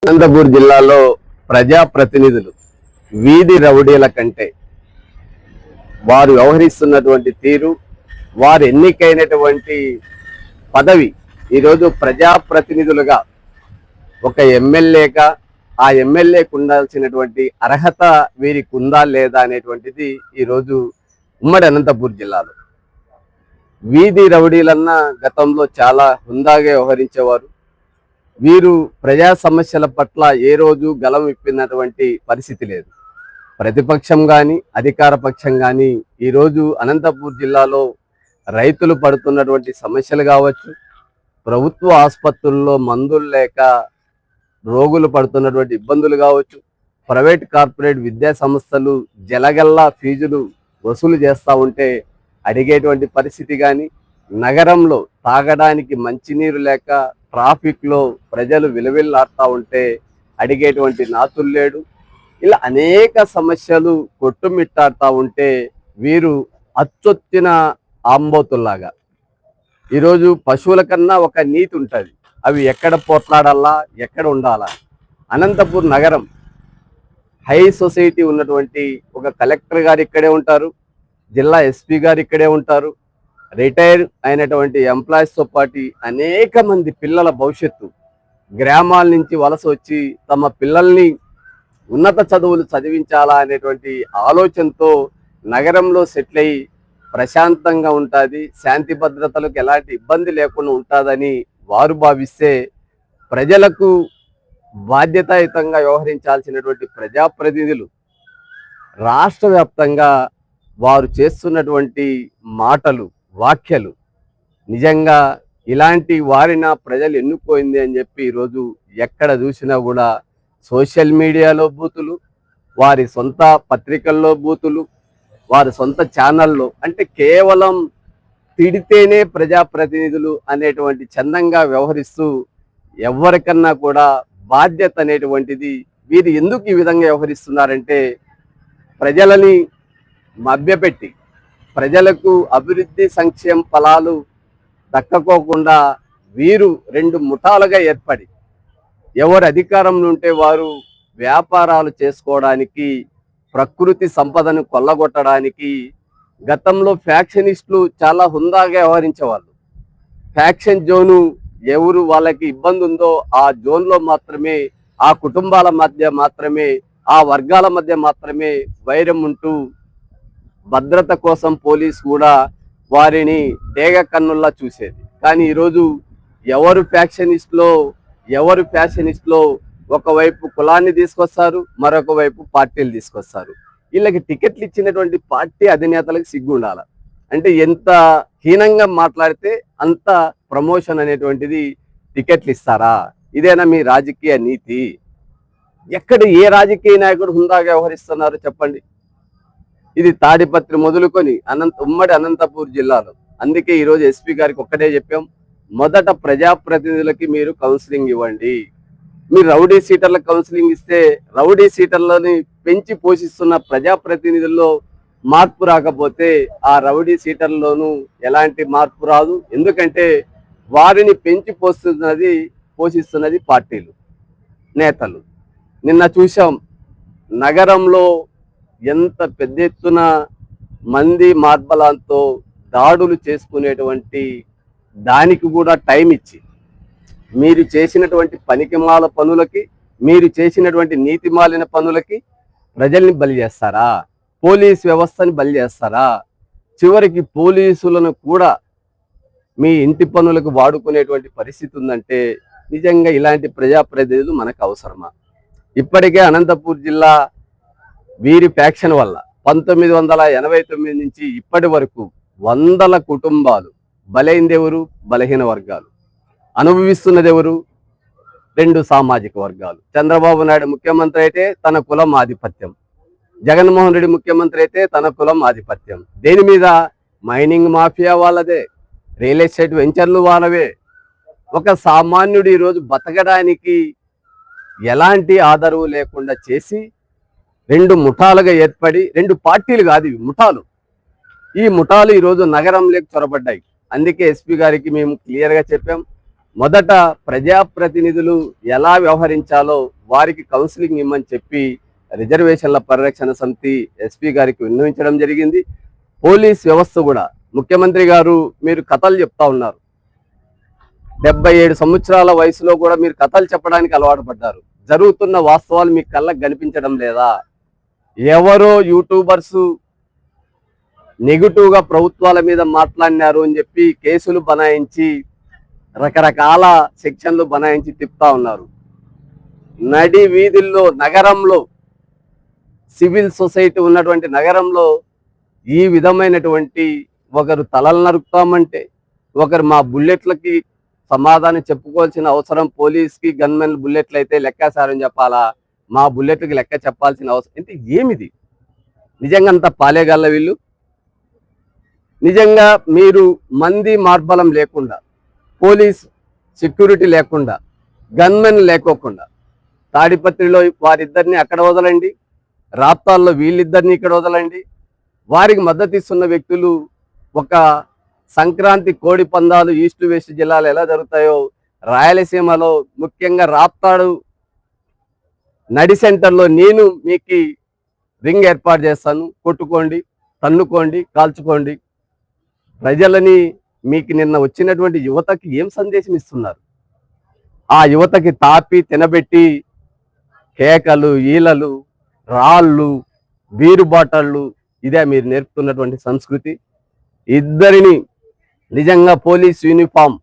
అనంతపూర్ జిల్లాలో ప్రజాప్రతినిధులు వీధి రౌడీల కంటే వారు వ్యవహరిస్తున్నటువంటి తీరు, వారు ఎన్నికైనటువంటి పదవి ఈరోజు ప్రజాప్రతినిధులుగా ఒక ఎమ్మెల్యేగా ఆ ఎమ్మెల్యేకు ఉండాల్సినటువంటి అర్హత వీరికి ఉందా లేదా అనేటువంటిది ఈరోజు ఉమ్మడి అనంతపూర్ జిల్లాలో. వీధి రౌడీలన్నా గతంలో చాలా హుందాగా వ్యవహరించేవారు. వీరు ప్రజా సమస్యల పట్ల ఏ రోజు గలం విప్పినటువంటి పరిస్థితి లేదు. ప్రతిపక్షం కానీ అధికార పక్షం కానీ ఈరోజు అనంతపూర్ జిల్లాలో రైతులు పడుతున్నటువంటి సమస్యలు కావచ్చు, ప్రభుత్వ ఆసుపత్రుల్లో మందులు లేక రోగులు పడుతున్నటువంటి ఇబ్బందులు కావచ్చు, ప్రైవేట్ కార్పొరేట్ విద్యా సంస్థలు జలగల్లా ఫీజులు వసూలు చేస్తూ ఉంటే అడిగేటువంటి పరిస్థితి కానీ, నగరంలో తాగడానికి మంచినీరు లేక ట్రాఫిక్లో ప్రజలు విలవిల్లాడుతూ ఉంటే అడిగేటువంటి నాతులు లేడు. ఇలా అనేక సమస్యలు కొట్టుమిట్టాడుతూ ఉంటే వీరు అచ్చొచ్చిన ఆంబోతుల్లాగా ఈరోజు పశువుల కన్నా ఒక నీతి ఉంటుంది, అవి ఎక్కడ పోట్లాడాలా, ఎక్కడ ఉండాలా. అనంతపూర్ నగరం హై సొసైటీ ఉన్నటువంటి ఒక కలెక్టర్ గారు ఇక్కడే ఉంటారు, జిల్లా ఎస్పీ గారు ఇక్కడే ఉంటారు, రిటైర్ అయినటువంటి ఎంప్లాయీస్తో పాటు అనేక మంది పిల్లల భవిష్యత్తు గ్రామాల నుంచి వలస వచ్చి తమ పిల్లల్ని ఉన్నత చదువులు చదివించాలా అనేటువంటి ఆలోచనతో నగరంలో సెటిల్ అయ్యి ప్రశాంతంగా ఉంటుంది, శాంతి భద్రతలకు ఎలాంటి ఇబ్బంది లేకుండా ఉంటుందని వారు భావిస్తే ప్రజలకు బాధ్యతాయుతంగా వ్యవహరించాల్సినటువంటి ప్రజాప్రతినిధులు రాష్ట్ర వ్యాప్తంగా వారు చేస్తున్నటువంటి మాటలు, వ్యాఖ్యలు నిజంగా ఇలాంటి వారిన ప్రజలు ఎన్నుకోయింది అని చెప్పి ఈరోజు ఎక్కడ చూసినా కూడా సోషల్ మీడియాలో బూతులు, వారి సొంత పత్రికల్లో బూతులు, వారి సొంత ఛానల్లో, అంటే కేవలం తిడితేనే ప్రజాప్రతినిధులు అనేటువంటి చందంగా వ్యవహరిస్తూ ఎవరికన్నా కూడా బాధ్యత అనేటువంటిది వీరు ఎందుకు ఈ విధంగా వ్యవహరిస్తున్నారంటే ప్రజలని మభ్యపెట్టి ప్రజలకు అభివృద్ధి సంక్షేమ ఫలాలు దక్కకోకుండా వీరు రెండు ముఠాలుగా ఏర్పడి ఎవరు అధికారంలో ఉంటే వారు వ్యాపారాలు చేసుకోవడానికి, ప్రకృతి సంపదను కొల్లగొట్టడానికి. గతంలో ఫ్యాక్షనిస్టులు చాలా హుందాగా వ్యవహరించేవాళ్ళు. ఫ్యాక్షన్ జోను ఎవరు వాళ్ళకి ఇబ్బంది ఉందో ఆ జోన్లో మాత్రమే, ఆ కుటుంబాల మధ్య మాత్రమే, ఆ వర్గాల మధ్య మాత్రమే వైరం ఉంటూ భద్రత కోసం పోలీసు కూడా వారిని డేగ కన్నుల్లా చూసేది. కానీ ఈరోజు ఎవరు ఫ్యాక్షనిస్ట్లో ఒకవైపు కులాన్ని తీసుకొస్తారు, మరొక వైపు పార్టీలు తీసుకొస్తారు. వీళ్ళకి టికెట్లు ఇచ్చినటువంటి పార్టీ అధినేతలకు సిగ్గు ఉండాలి. అంటే ఎంత హీనంగా మాట్లాడితే అంత ప్రమోషన్ అనేటువంటిది టికెట్లు ఇస్తారా? ఇదేనా మీ రాజకీయ నీతి? ఎక్కడ ఏ రాజకీయ నాయకుడు హుందాగా వ్యవహరిస్తున్నారు చెప్పండి? ఇది తాడిపత్రి మొదలుకొని ఉమ్మడి అనంతపూర్ జిల్లాలో. అందుకే ఈరోజు ఎస్పీ గారికి ఒక్కటే చెప్పాం, మొదట ప్రజాప్రతినిధులకి మీరు కౌన్సిలింగ్ ఇవ్వండి. మీరు రౌడీ సీటర్లకు కౌన్సిలింగ్ ఇస్తే రౌడీ సీటర్లని పెంచి పోషిస్తున్న ప్రజాప్రతినిధుల్లో మార్పు రాకపోతే ఆ రౌడీ సీటర్లోనూ ఎలాంటి మార్పు రాదు. ఎందుకంటే వారిని పెంచి పోషిస్తున్నది పార్టీలు, నేతలు. నిన్న చూసాం నగరంలో ఎంత పెద్ద ఎత్తున మంది మార్బలాంతో దాడులు చేసుకునేటువంటి దానికి కూడా టైం ఇచ్చి మీరు చేసినటువంటి పనికిమాల పనులకి, మీరు చేసినటువంటి నీతిమాలిన పనులకి ప్రజల్ని బలి చేస్తారా? పోలీస్ వ్యవస్థని బలి చేస్తారా? చివరికి పోలీసులను కూడా మీ ఇంటి పనులకు వాడుకునేటువంటి పరిస్థితి ఉందంటే నిజంగా ఇలాంటి ప్రజాప్రతినిధులు మనకు అవసరమా? ఇప్పటికే అనంతపూర్ జిల్లా వీరి ఫ్యాక్షన్ వల్ల 1989 నుంచి ఇప్పటి వరకు వందల కుటుంబాలు బలైందెవరు? బలహీన వర్గాలు. అనుభవిస్తున్నది ఎవరు? రెండు సామాజిక వర్గాలు. చంద్రబాబు నాయుడు ముఖ్యమంత్రి అయితే తన కులం ఆధిపత్యం, జగన్మోహన్ రెడ్డి ముఖ్యమంత్రి అయితే తన కులం ఆధిపత్యం. దేని మీద? మైనింగ్ మాఫియా వాళ్ళదే, రియల్ ఎస్టేట్ వెంచర్లు వాళ్ళవే. ఒక సామాన్యుడు ఈరోజు బతకడానికి ఎలాంటి ఆదరవు లేకుండా చేసి రెండు ముఠాలుగా ఏర్పడి, రెండు పార్టీలు కాదు ఇవి, ముఠాలు. ఈ ముఠాలు ఈరోజు నగరంలోకి చొరబడ్డాయి. అందుకే ఎస్పీ గారికి మేము క్లియర్గా చెప్పాం, మొదట ప్రజాప్రతినిధులు ఎలా వ్యవహరించాలో వారికి కౌన్సిలింగ్ ఇమ్మని చెప్పి రిజర్వేషన్ల పరిరక్షణ సమితి ఎస్పీ గారికి విన్నవించడం జరిగింది. పోలీస్ వ్యవస్థ కూడా ముఖ్యమంత్రి గారు మీరు కథలు చెప్తా ఉన్నారు. 77 సంవత్సరాల వయసులో కూడా మీరు కథలు చెప్పడానికి అలవాటు పడ్డారు. జరుగుతున్న వాస్తవాలు మీ కళ్ళకు కనిపించడం లేదా? ఎవరో యూట్యూబర్స్ నెగిటివ్గా ప్రభుత్వాల మీద మాట్లాడినారు అని చెప్పి కేసులు బనాయించి రకరకాల సెక్షన్లు బనాయించి తిప్పుతా ఉన్నారు. నడి వీధుల్లో నగరంలో సివిల్ సొసైటీ ఉన్నటువంటి నగరంలో ఈ విధమైనటువంటి ఒకరు తలలు నరుకుతామంటే ఒకరు మా బుల్లెట్లకి సమాధానం చెప్పుకోవాల్సిన అవసరం పోలీస్కి గన్మెన్ బుల్లెట్లు అయితే లెక్కాసారని చెప్పాలా, మా బుల్లెట్లకి లెక్క చెప్పాల్సిన అవసరం అంటే ఏమిది? నిజంగా అంత పాలేగల్ల వీళ్ళు. నిజంగా మీరు మంది మార్బలం లేకుండా, పోలీస్ సెక్యూరిటీ లేకుండా, గన్మెన్ లేకోకుండా తాడిపత్రిలో వారిద్దరిని అక్కడ వదలండి, రాప్తాల్లో వీళ్ళిద్దరిని ఇక్కడ వదలండి. వారికి మద్దతు ఇస్తున్న వ్యక్తులు ఒక సంక్రాంతి కోడి పందాలు ఈస్ట్ వెస్ట్ జిల్లాలో ఎలా జరుగుతాయో రాయలసీమలో ముఖ్యంగా రాప్తాడు నడి సెంటర్లో నేను మీకు రింగ్ ఏర్పాటు చేస్తాను, కొట్టుకోండి, తన్నుకోండి, కాల్చుకోండి. ప్రజలని మీకు నిన్న వచ్చినటువంటి యువతకి ఏం సందేశం ఇస్తున్నారు? ఆ యువతకి తాపి తినబెట్టి కేకలు, ఈలలు, రాళ్ళు, బీరు బాటళ్ళు, ఇదే మీరు నేర్పుతున్నటువంటి సంస్కృతి? ఇద్దరిని నిజంగా పోలీస్ యూనిఫామ్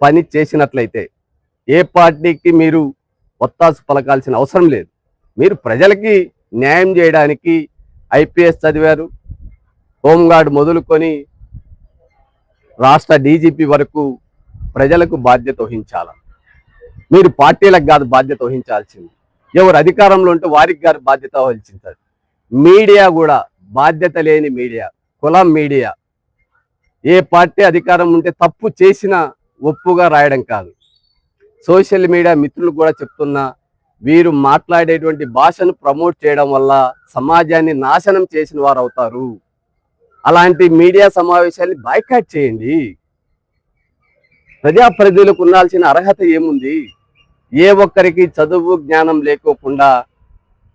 పని చేసినట్లయితే ఏ పార్టీకి మీరు ఒత్తాసు పలకాల్సిన అవసరం లేదు. మీరు ప్రజలకి న్యాయం చేయడానికి ఐపీఎస్ చదివారు, హోంగార్డ్ మొదలుకొని రాష్ట్ర డీజీపీ వరకు ప్రజలకు బాధ్యత వహించాలి. మీరు పార్టీలకు కాదు బాధ్యత వహించాల్సింది. ఎవరు అధికారంలో ఉంటే వారికి గారు బాధ్యత వహించారు. మీడియా కూడా బాధ్యత లేని మీడియా, కులం మీడియా. ఏ పార్టీ అధికారం ఉంటే తప్పు చేసినా ఒప్పుగా రాయడం కాదు. సోషల్ మీడియా మిత్రులు కూడా చెప్తున్నా, వీరు మాట్లాడేటువంటి భాషను ప్రమోట్ చేయడం వల్ల సమాజాన్ని నాశనం చేసిన వారు అవుతారు. అలాంటి మీడియా సమావేశాన్ని బాయ్కాట్ చేయండి. ప్రజాప్రతినిధులకు ఉండాల్సిన అర్హత ఏముంది? ఏ ఒక్కరికి చదువు జ్ఞానం లేకోకుండా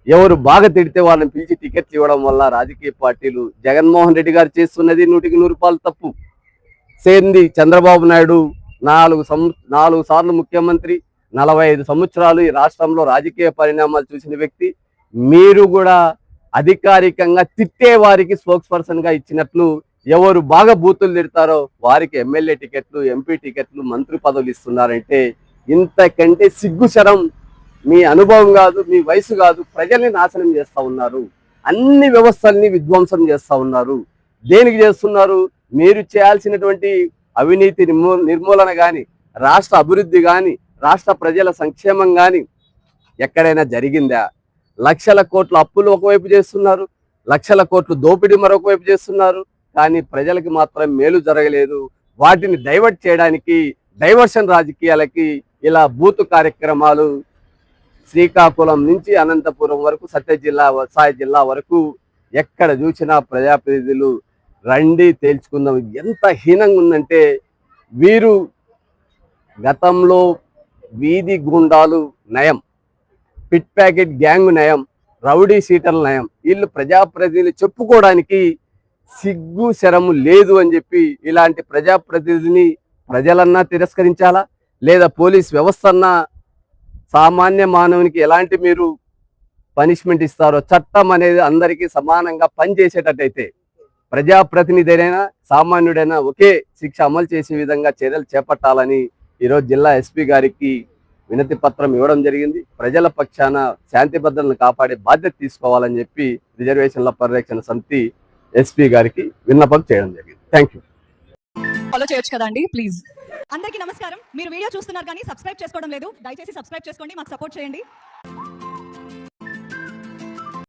ఎవరు బాగా తిడితే వాళ్ళని పిలిచి టికెట్లు ఇవ్వడం వల్ల రాజకీయ పార్టీలు, జగన్మోహన్ రెడ్డి గారు చేస్తున్నది 100% తప్పు. సేంది చంద్రబాబు నాయుడు 4 సార్లు ముఖ్యమంత్రి, 45 సంవత్సరాలు ఈ రాష్ట్రంలో రాజకీయ పరిణామాలు చూసిన వ్యక్తి. మీరు కూడా అధికారికంగా తిట్టే వారికి స్పోక్స్ పర్సన్ గా ఇచ్చినట్లు ఎవరు బాగా బూతులు తిడతారో వారికి ఎమ్మెల్యే టికెట్లు, ఎంపీ టికెట్లు, మంత్రి పదవులు ఇస్తున్నారంటే ఇంతకంటే సిగ్గుశరం మీ అనుభవం కాదు, మీ వయసు కాదు. ప్రజల్ని నాశనం చేస్తా ఉన్నారు. అన్ని వ్యవస్థల్ని విధ్వంసం చేస్తా ఉన్నారు. దేనికి చేస్తున్నారు? మీరు చేయాల్సినటువంటి అవినీతి నిర్మూలన కానీ, రాష్ట్ర అభివృద్ధి కానీ, రాష్ట్ర ప్రజల సంక్షేమం కానీ ఎక్కడైనా జరిగిందా? లక్షల కోట్ల అప్పులు ఒకవైపు చేస్తున్నారు, లక్షల కోట్లు దోపిడీ మరొక వైపు చేస్తున్నారు. కానీ ప్రజలకి మాత్రం మేలు జరగలేదు. వాటిని డైవర్ట్ చేయడానికి డైవర్షన్ రాజకీయాలకి ఇలా బూతు కార్యక్రమాలు శ్రీకాకుళం నుంచి అనంతపురం వరకు, సాయి జిల్లా వరకు ఎక్కడ చూసినా ప్రజాప్రతినిధులు రండి తేల్చుకుందాం. ఎంత హీనంగా ఉందంటే, వీరు గతంలో వీధి గుండాలు నయం, పిట్ ప్యాకెట్ గ్యాంగ్ నయం, రౌడీ సీటర్ల నయం. వీళ్ళు ప్రజాప్రతినిధులు చెప్పుకోవడానికి సిగ్గు శరము లేదు అని చెప్పి ఇలాంటి ప్రజాప్రతినిధిని ప్రజలన్నా తిరస్కరించాలా? లేదా పోలీస్ వ్యవస్థ అన్నా సామాన్య మానవునికి ఎలాంటి మీరు పనిష్మెంట్ ఇస్తారో, చట్టం అనేది అందరికీ సమానంగా పనిచేసేటట్టయితే ప్రజాప్రతినిధి సామాన్యుడైనా ఒకే శిక్ష అమలు చేసే విధంగా చర్యలు చేపట్టాలని ఈరోజు జిల్లా ఎస్పీ గారికి వినతి పత్రం ఇవ్వడం జరిగింది. ప్రజల పక్షాన శాంతి భద్రతలను కాపాడే బాధ్యత తీసుకోవాలని చెప్పి రిజర్వేషన్ల పరిరక్షణ సమితి ఎస్పీ గారికి విన్నపం చేయడం జరిగింది. Thank you. ఫాలో చేయొచ్చు కదండి ప్లీజ్. అందరికీ నమస్కారం. మీరు వీడియో చూస్తున్నారు కానీ సబ్స్క్రైబ్ చేసుకోవడం లేదు. దయచేసి సబ్స్క్రైబ్ చేసుకోండి, మాకు సపోర్ట్ చేయండి.